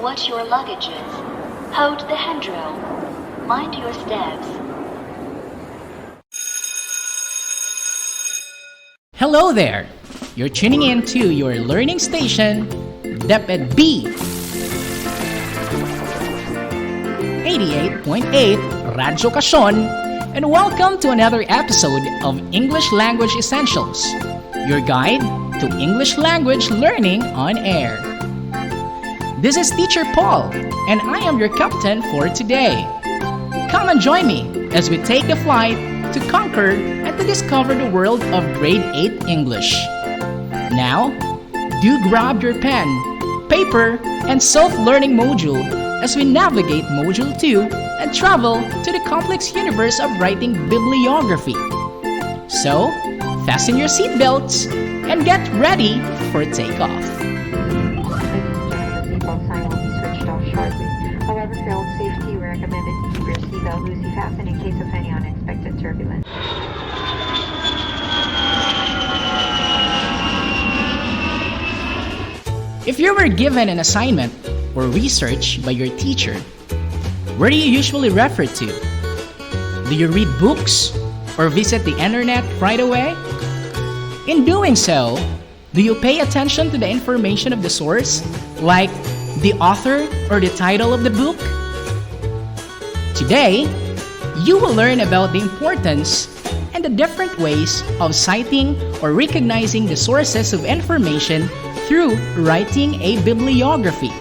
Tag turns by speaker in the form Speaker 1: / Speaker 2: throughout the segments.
Speaker 1: Watch your luggages. Hold the handrail. Mind your steps.
Speaker 2: Hello there! You're tuning in to your learning station, DepEd B. 88.8 RadyoKasyon, and welcome to another episode of English Language Essentials, your guide to English language learning on air. This is Teacher Paul, and I am your captain for today. Come and join me as we take the flight to conquer and to discover the world of Grade 8 English. Now, do grab your pen, paper, and self-learning module as we navigate Module 2 and travel to the complex universe of writing bibliography. So, fasten your seatbelts and get ready for takeoff.
Speaker 3: However, for own safety, we recommend that you keep your seatbelt loosely fastened in case of any unexpected turbulence.
Speaker 2: If you were given an assignment or research by your teacher, where do you usually refer to? Do you read books or visit the internet right away? In doing so, do you pay attention to the information of the source, like the author or the title of the book? Today, you will learn about the importance and the different ways of citing or recognizing the sources of information through writing a bibliography.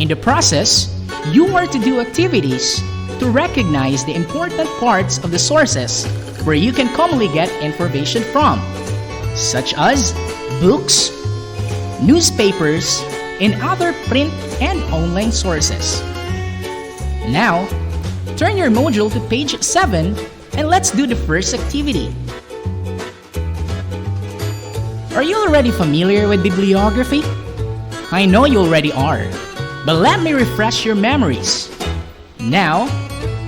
Speaker 2: In the process, you are to do activities to recognize the important parts of the sources where you can commonly get information from, such as books, newspapers, and other print and online sources. Now, turn your module to page 7 and let's do the first activity. Are you already familiar with bibliography? I know you already are, but let me refresh your memories. Now,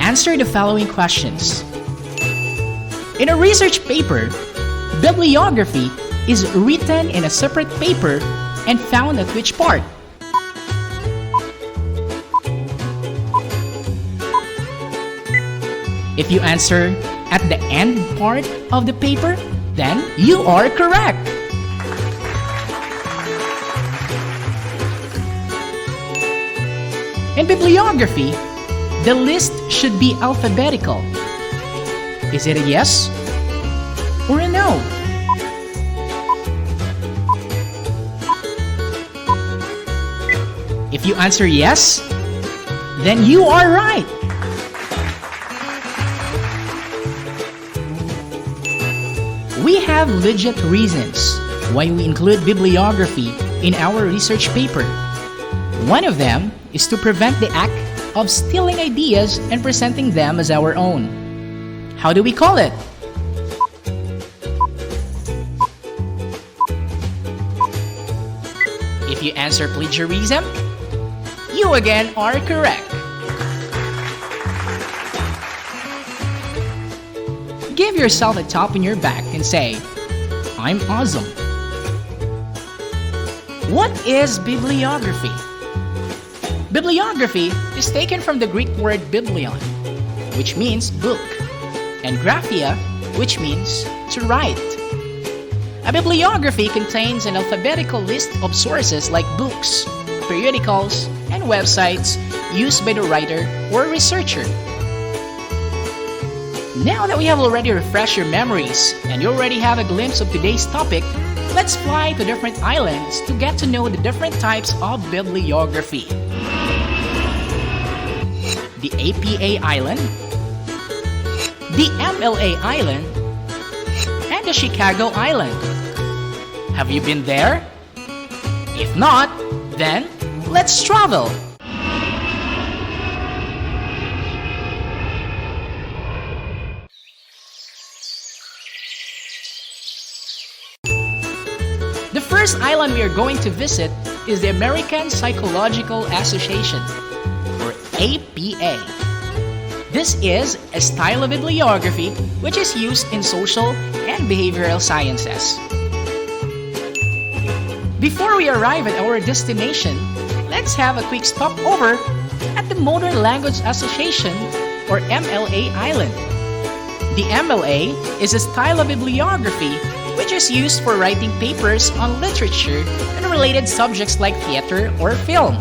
Speaker 2: answer the following questions. In a research paper, bibliography is written in a separate paper and found at which part? If you answer at the end part of the paper, then you are correct. In bibliography, the list should be alphabetical. Is it a yes or a no? If you answer yes, then you are right. We have legit reasons why we include bibliography in our research paper. One of them is to prevent the act of stealing ideas and presenting them as our own. How do we call it? If you answer plagiarism, you again are correct. Give yourself a tap on your back and say, I'm awesome. What is bibliography? Bibliography is taken from the Greek word biblion, which means book, and graphia, which means to write. A bibliography contains an alphabetical list of sources like books, periodicals, and websites used by the writer or researcher. Now that we have already refreshed your memories and you already have a glimpse of today's topic, let's fly to different islands to get to know the different types of bibliography. The APA Island, the MLA Island, and the Chicago Island. Have you been there? If not, then let's travel! The first island we are going to visit is the American Psychological Association, or APA. This is a style of bibliography which is used in social and behavioral sciences. Before we arrive at our destination, let's have a quick stopover at the Modern Language Association, or MLA Island. The MLA is a style of bibliography which is used for writing papers on literature and related subjects like theater or film.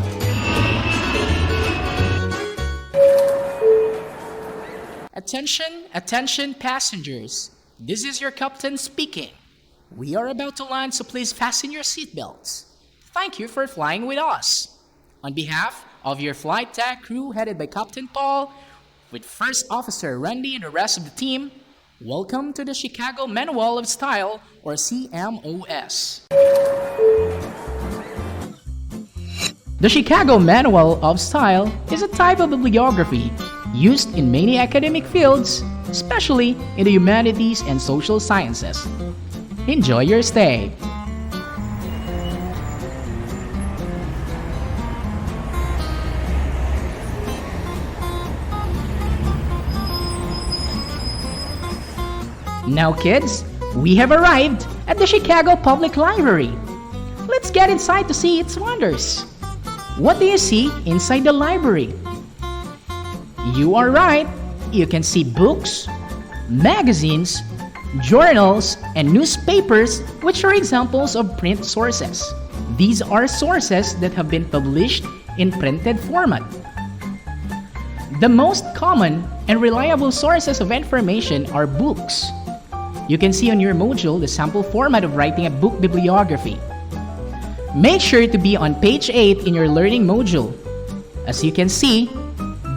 Speaker 2: Attention passengers. This is your captain speaking. We are about to land, so please fasten your seatbelts. Thank you for flying with us. On behalf of your flight deck crew headed by Captain Paul, with First Officer Randy and the rest of the team, welcome to the Chicago Manual of Style, or CMOS. The Chicago Manual of Style is a type of bibliography used in many academic fields, especially in the humanities and social sciences. Enjoy your stay. Now kids, we have arrived at the Chicago Public Library. Let's get inside to see its wonders. What do you see inside the library? You are right. You can see books, magazines, journals, and newspapers, which are examples of print sources. These are sources that have been published in printed format. The most common and reliable sources of information are books. You can see on your module the sample format of writing a book bibliography. Make sure to be on page 8 in your learning module. As you can see,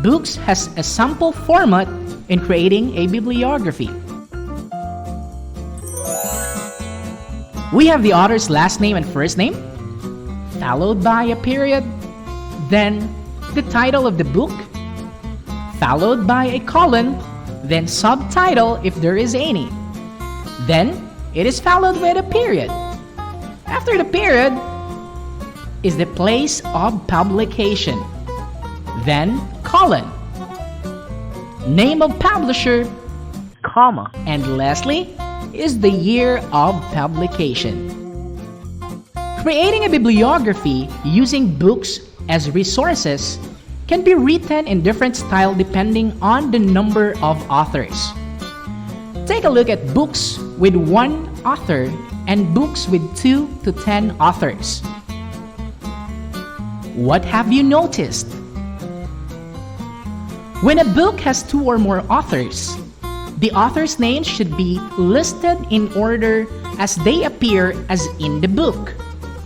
Speaker 2: books has a sample format in creating a bibliography. We have the author's last name and first name, followed by a period, then the title of the book, followed by a colon, then subtitle if there is any. Then it is followed with a period. After the period is the place of publication. Then colon, name of publisher, comma, and lastly is the year of publication. Creating a bibliography using books as resources can be written in different style depending on the number of authors. Take a look at books with 1 author and books with 2 to 10 authors. What have you noticed? When a book has 2 or more authors, the author's names should be listed in order as they appear as in the book,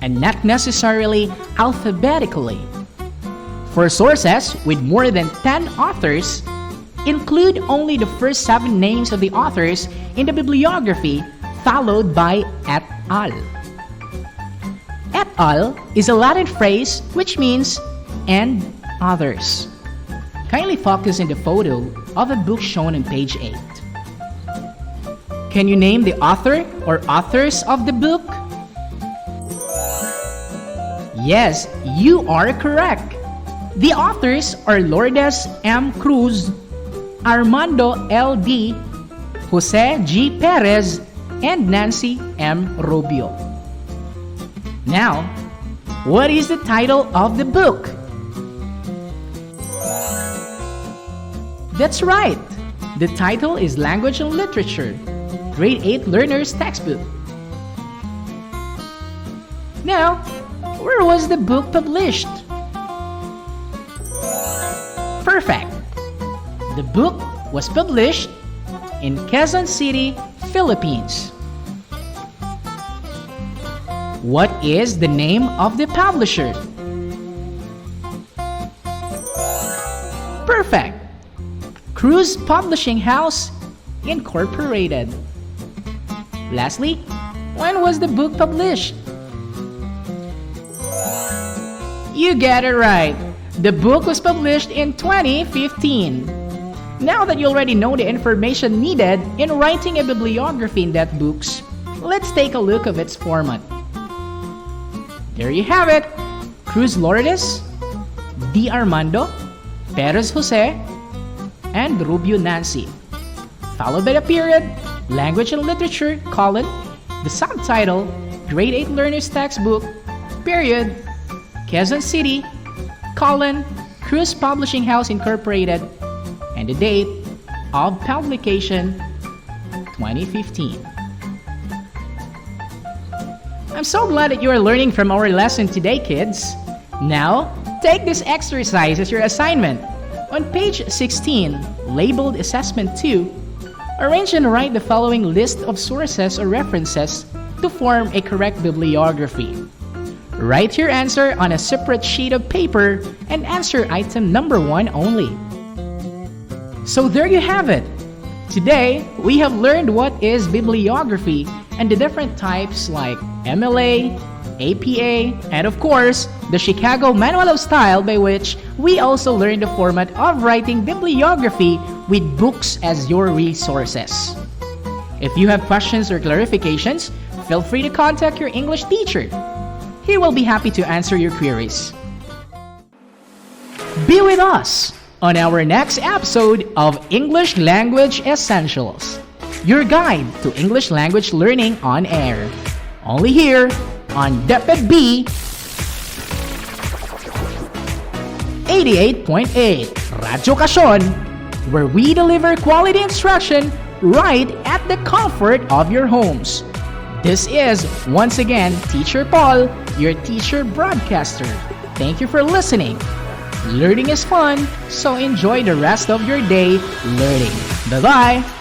Speaker 2: and not necessarily alphabetically. For sources with more than 10 authors, include only the first 7 names of the authors in the bibliography, followed by et al. Et al is a Latin phrase which means and others. Kindly focus on the photo of a book shown on page 8. Can you name the author or authors of the book? Yes, you are correct. The authors are Lourdes M. Cruz, Armando L. D., Jose G. Perez, and Nancy M. Rubio. Now, what is the title of the book? That's right. The title is Language and Literature, Grade 8 Learner's Textbook. Now, where was the book published? Perfect. The book was published in Quezon City, Philippines. What is the name of the publisher? Perfect. Cruz Publishing House, Incorporated. Lastly, when was the book published? You get it right. The book was published in 2015. Now that you already know the information needed in writing a bibliography in that books, let's take a look of its format. There you have it. Cruz Lourdes, D. Armando, Perez Jose, and Rubio Nancy. Followed by the period, Language and Literature, colon, the subtitle, Grade 8 Learner's Textbook, period, Quezon City, Cruz Publishing House Incorporated, and the date of publication 2015. I'm so glad that you are learning from our lesson today, kids. Now, take this exercise as your assignment. On page 16, labeled Assessment 2, arrange and write the following list of sources or references to form a correct bibliography. Write your answer on a separate sheet of paper and answer item number 1 only. So there you have it. Today, we have learned what is bibliography and the different types like MLA, APA, and of course, the Chicago Manual of Style, by which we also learned the format of writing bibliography with books as your resources. If you have questions or clarifications, feel free to contact your English teacher. He will be happy to answer your queries. Be with us on our next episode of English Language Essentials, your guide to English language learning on air. Only here on DepEd B 88.8 RadyoKasyon, where we deliver quality instruction right at the comfort of your homes. This is, once again, Teacher Paul, your teacher broadcaster. Thank you for listening. Learning is fun, so enjoy the rest of your day learning. Bye-bye!